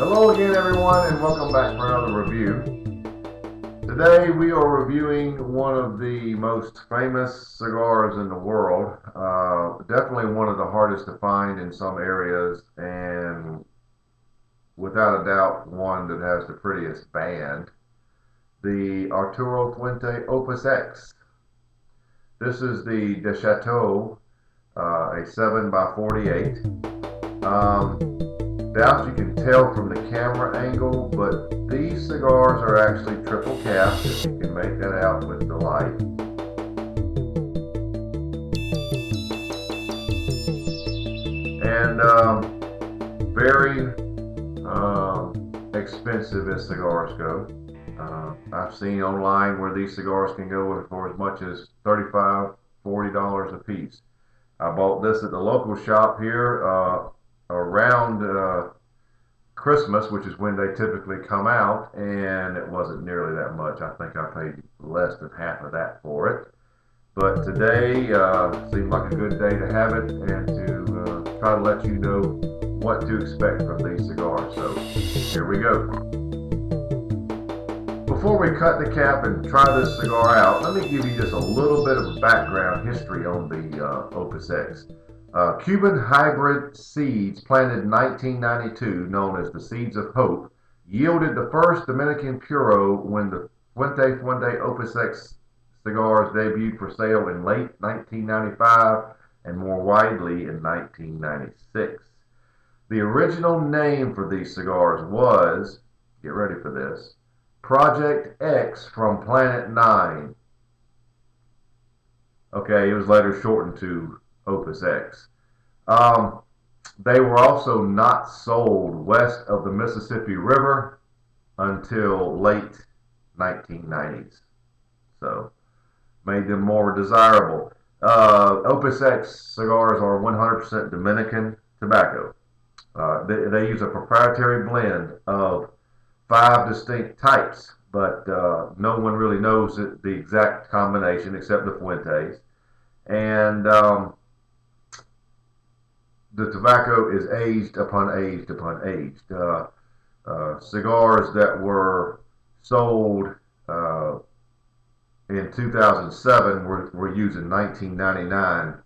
Hello again, everyone, and welcome back for another review. Today we are reviewing one of the most famous cigars in the world. Definitely one of the hardest to find in some areas, and without a doubt one that has the prettiest band. The Arturo Fuente Opus X. This is the De Chateau, a 7x48. Doubt you can tell from the camera angle, but these cigars are actually triple capped, if you can make that out with the light. And very expensive as cigars go. I've seen online where these cigars can go for as much as $35, $40 a piece. I bought this at the local shop here around Christmas, which is when they typically come out, and it wasn't nearly that much. I think I paid less than half of that for it. But today seemed like a good day to have it and to try to let you know what to expect from these cigars. So here we go. Before we cut the cap and try this cigar out, let me give you just a little bit of background history on the Opus X. Cuban hybrid seeds planted in 1992, known as the Seeds of Hope, yielded the first Dominican Puro when the Fuente Opus X cigars debuted for sale in late 1995 and more widely in 1996. The original name for these cigars was, get ready for this, Project X from Planet 9. Okay, it was later shortened to Opus X. They were also not sold west of the Mississippi River until late 1990s. So, made them more desirable. Opus X cigars are 100% Dominican tobacco. They use a proprietary blend of 5 distinct types, but no one really knows the exact combination except the Fuentes. And the tobacco is aged upon aged upon aged. Cigars that were sold in 2007 were using 1999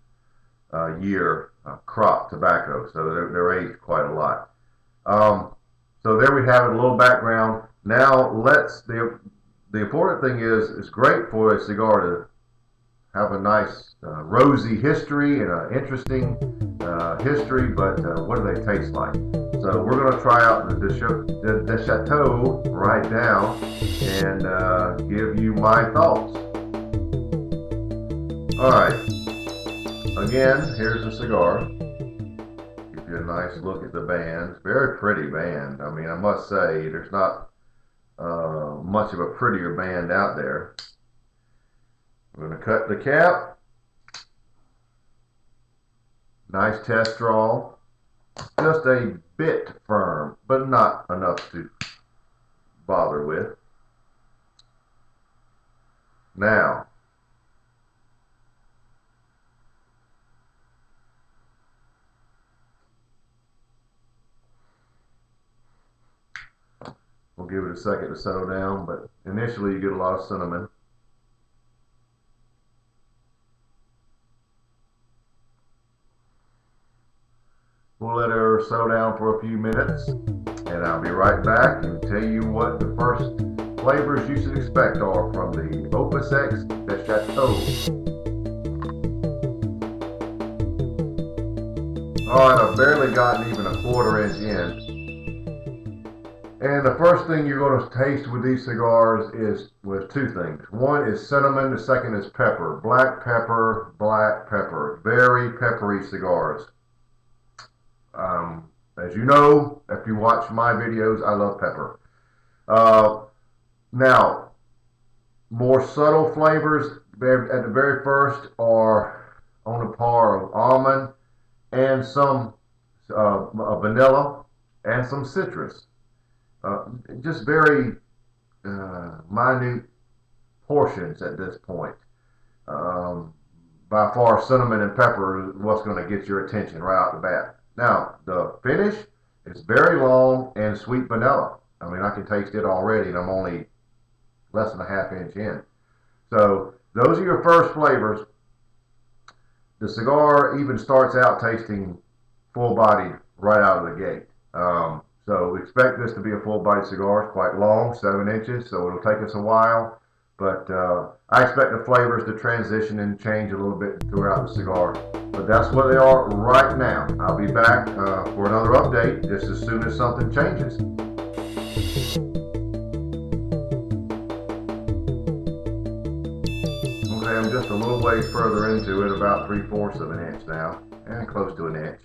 year crop tobacco, so they're aged quite a lot. So there we have it, a little background. Now the important thing is it's great for a cigar to have a nice rosy history and an interesting history, but what do they taste like? So we're going to try out the Chateau right now and give you my thoughts. Alright, again, here's the cigar. Give you a nice look at the band. Very pretty band. I mean, I must say, there's not much of a prettier band out there. I'm going to cut the cap. Nice test draw. Just a bit firm, but not enough to bother with. Now, we'll give it a second to settle down, but initially you get a lot of cinnamon. We'll let her settle down for a few minutes, and I'll be right back and tell you what the first flavors you should expect are from the Opus X De Chateau. Alright, I've barely gotten even a quarter-inch in. And the first thing you're going to taste with these cigars is with two things. One is cinnamon, the second is pepper. Black pepper, black pepper. Very peppery cigars. As you know, if you watch my videos, I love pepper. Now, more subtle flavors at the very first are on the par of almond and some vanilla and some citrus. Just very minute portions at this point. By far, cinnamon and pepper is what's going to get your attention right out the bat. Now, the finish It's very long and sweet vanilla. I mean, I can taste it already, and I'm only less than a half inch in. So those are your first flavors. The cigar even starts out tasting full-bodied right out of the gate. So expect this to be a full-bodied cigar. It's quite long, 7 inches, so it'll take us a while. But I expect the flavors to transition and change a little bit throughout the cigar. But that's where they are right now. I'll be back for another update just as soon as something changes. Okay, I'm just a little ways further into it, about 3/4 of an inch now, and close to an inch.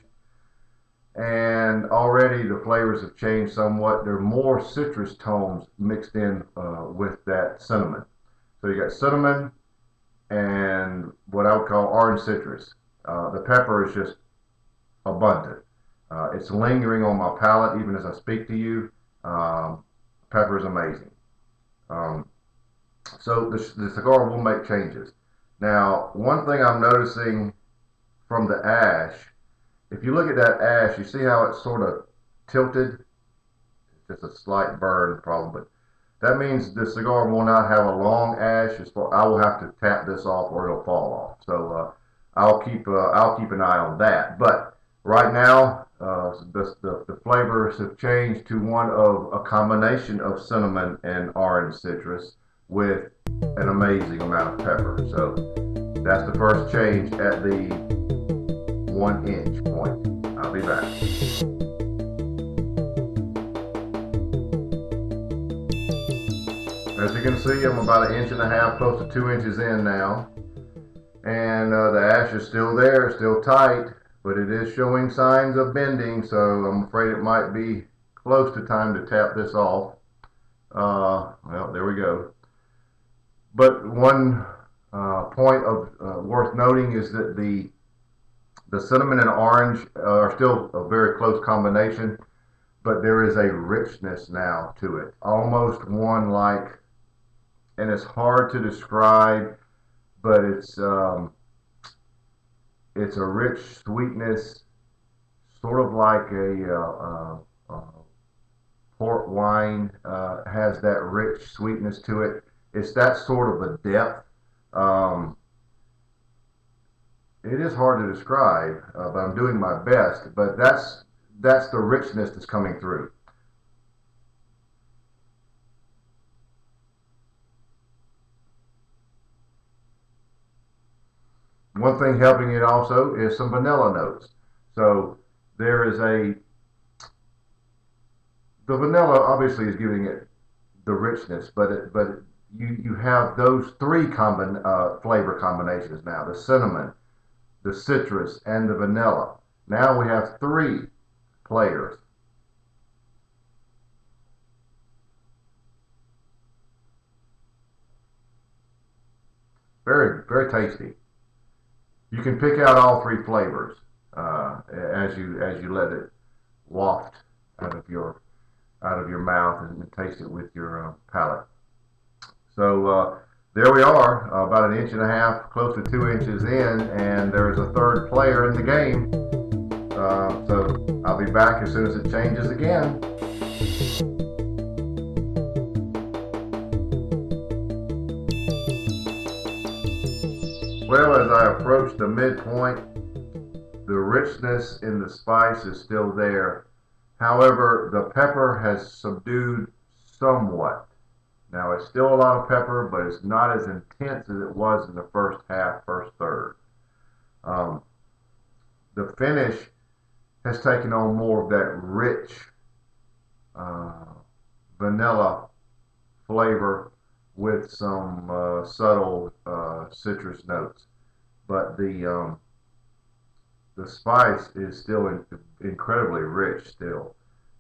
And already the flavors have changed somewhat. There are more citrus tones mixed in with that cinnamon. So you got cinnamon and what I would call orange citrus. The pepper is just abundant. It's lingering on my palate even as I speak to you. Pepper is amazing. Um, so the cigar will make changes. Now, one thing I'm noticing from the ash, if you look at that ash, you see how it's sort of tilted? It's just a slight burn problem, but that means the cigar will not have a long ash. I will have to tap this off or it'll fall off. So I'll keep an eye on that. But right now, the flavors have changed to one of a combination of cinnamon and orange citrus with an amazing amount of pepper. So that's the first change at the 1 inch point. I'll be back. As you can see, I'm about 1.5 inches, close to 2 inches in now. And the ash is still there, still tight, but it is showing signs of bending, so I'm afraid it might be close to time to tap this off. Well, there we go. But one point of worth noting is that the cinnamon and orange are still a very close combination, but there is a richness now to it, almost one like, and it's hard to describe, but it's a rich sweetness, sort of like a port wine has that rich sweetness to it. It's that sort of a depth. Um, it is hard to describe, but I'm doing my best. But that's the richness that's coming through. One thing helping it also is some vanilla notes. So there is the vanilla obviously is giving it the richness, but you have those three flavor combinations now: the cinnamon, the citrus, and the vanilla. Now we have three players. Very very tasty. You can pick out all three flavors as you let it waft out of your mouth and taste it with your palate. So there we are, about 1.5 inches, close to 2 inches in, and there's a third player in the game. So I'll be back as soon as it changes again. Well, as I approach the midpoint, the richness in the spice is still there. However, the pepper has subdued somewhat. Now, it's still a lot of pepper, but it's not as intense as it was in the first half, first third. Um, the finish has taken on more of that rich uh, vanilla flavor with some subtle citrus notes. But the spice is still incredibly rich still.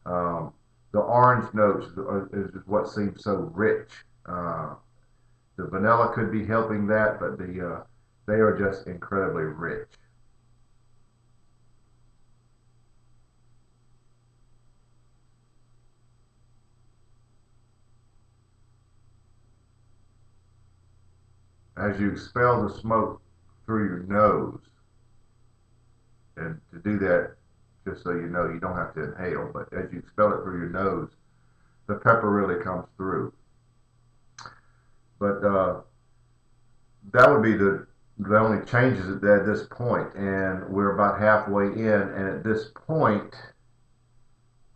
Um, the orange notes is what seems so rich. The vanilla could be helping that, but they are just incredibly rich. As you expel the smoke through your nose, and to do that, just so you know, you don't have to inhale, but as you expel it through your nose, the pepper really comes through. But that would be the only changes at this point, and we're about halfway in, and at this point,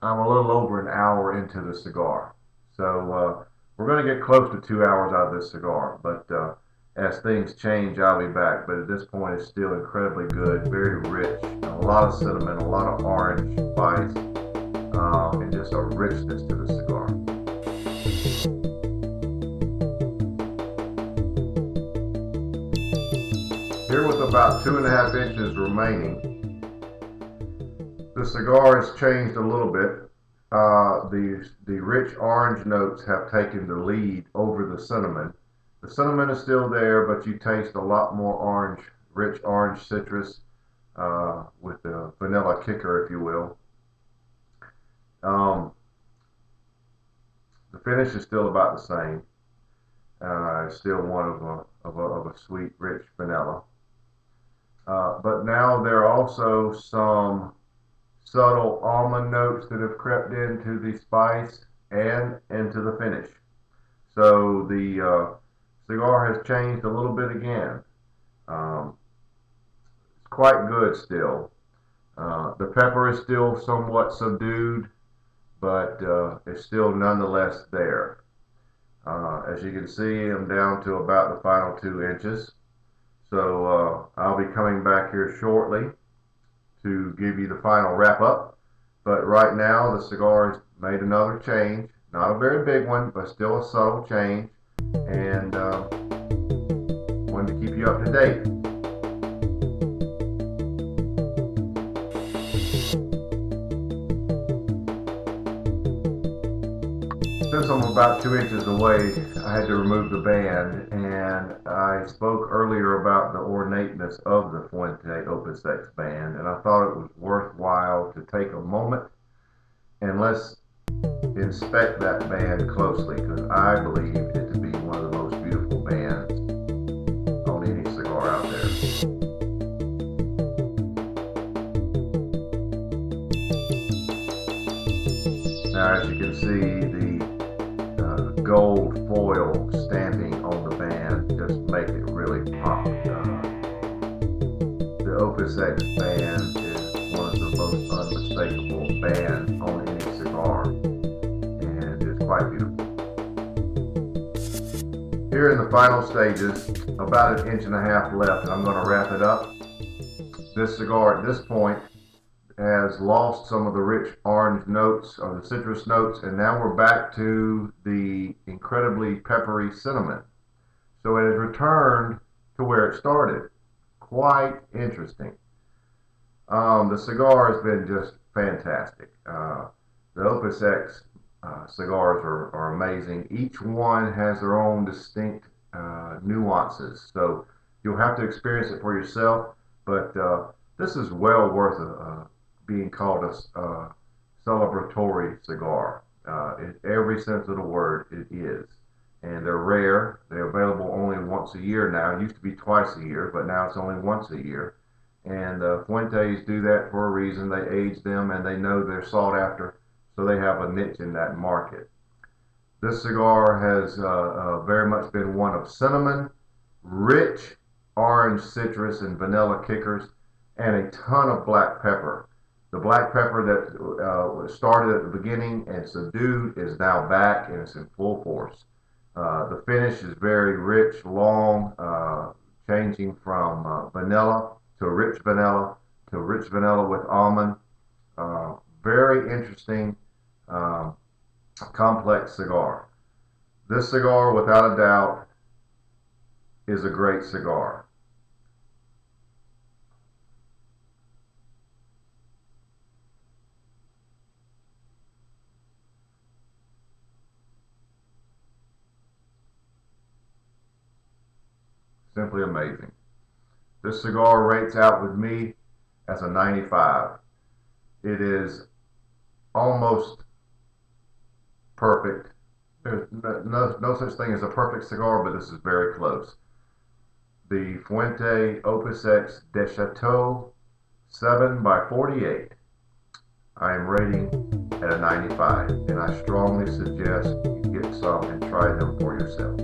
I'm a little over an hour into the cigar. So we're going to get close to 2 hours out of this cigar, but as things change, I'll be back. But at this point, it's still incredibly good, very rich, a lot of cinnamon, a lot of orange spice, and just a richness to the cigar. Here with about 2.5 inches remaining, the cigar has changed a little bit. The rich orange notes have taken the lead over the cinnamon. The cinnamon is still there, but you taste a lot more orange, rich orange citrus with the vanilla kicker, if you will. The finish is still about the same. It's still one of a sweet, rich vanilla. But now there are also some subtle almond notes that have crept into the spice and into the finish. So the cigar has changed a little bit again. It's quite good still. The pepper is still somewhat subdued, but it's still nonetheless there. As you can see, I'm down to about the final 2 inches. So I'll be coming back here shortly to give you the final wrap up. But right now, the cigar has made another change. Not a very big one, but still a subtle change. And wanted to keep you up to date. Since I'm about 2 inches away, I had to remove the band, and I spoke earlier about the ornateness of the Fuente Opus X band, and I thought it was worthwhile to take a moment and let's inspect that band closely, because I believe it to be one of the most beautiful bands on any cigar out there. Now, as you can see, the gold foil stamping on the band just make it really pop. The Opus X band is one of the most unmistakable bands on any cigar, and it's quite beautiful. Here in the final stages, about 1.5 inches left, and I'm going to wrap it up. This cigar at this point has lost some of the rich orange notes or the citrus notes, and now we're back to the incredibly peppery cinnamon. So it has returned to where it started. Quite interesting. The cigar has been just fantastic. The Opus X cigars are amazing. Each one has their own distinct nuances, so you'll have to experience it for yourself, but this is well worth being called a celebratory cigar. In every sense of the word, it is. And they're rare. They're available only once a year now. It used to be twice a year, but now it's only once a year. And Fuentes do that for a reason. They age them, and they know they're sought after, so they have a niche in that market. This cigar has very much been one of cinnamon, rich orange citrus and vanilla kickers, and a ton of black pepper. The black pepper that started at the beginning and subdued is now back, and it's in full force. The finish is very rich, long, changing from vanilla to rich vanilla with almond. Very interesting, complex cigar. This cigar, without a doubt, is a great cigar. Simply amazing. This cigar rates out with me as a 95. It is almost perfect. There's no such thing as a perfect cigar, but this is very close. The Fuente Opus X de Chateau 7x48. I am rating at a 95, and I strongly suggest you get some and try them for yourself.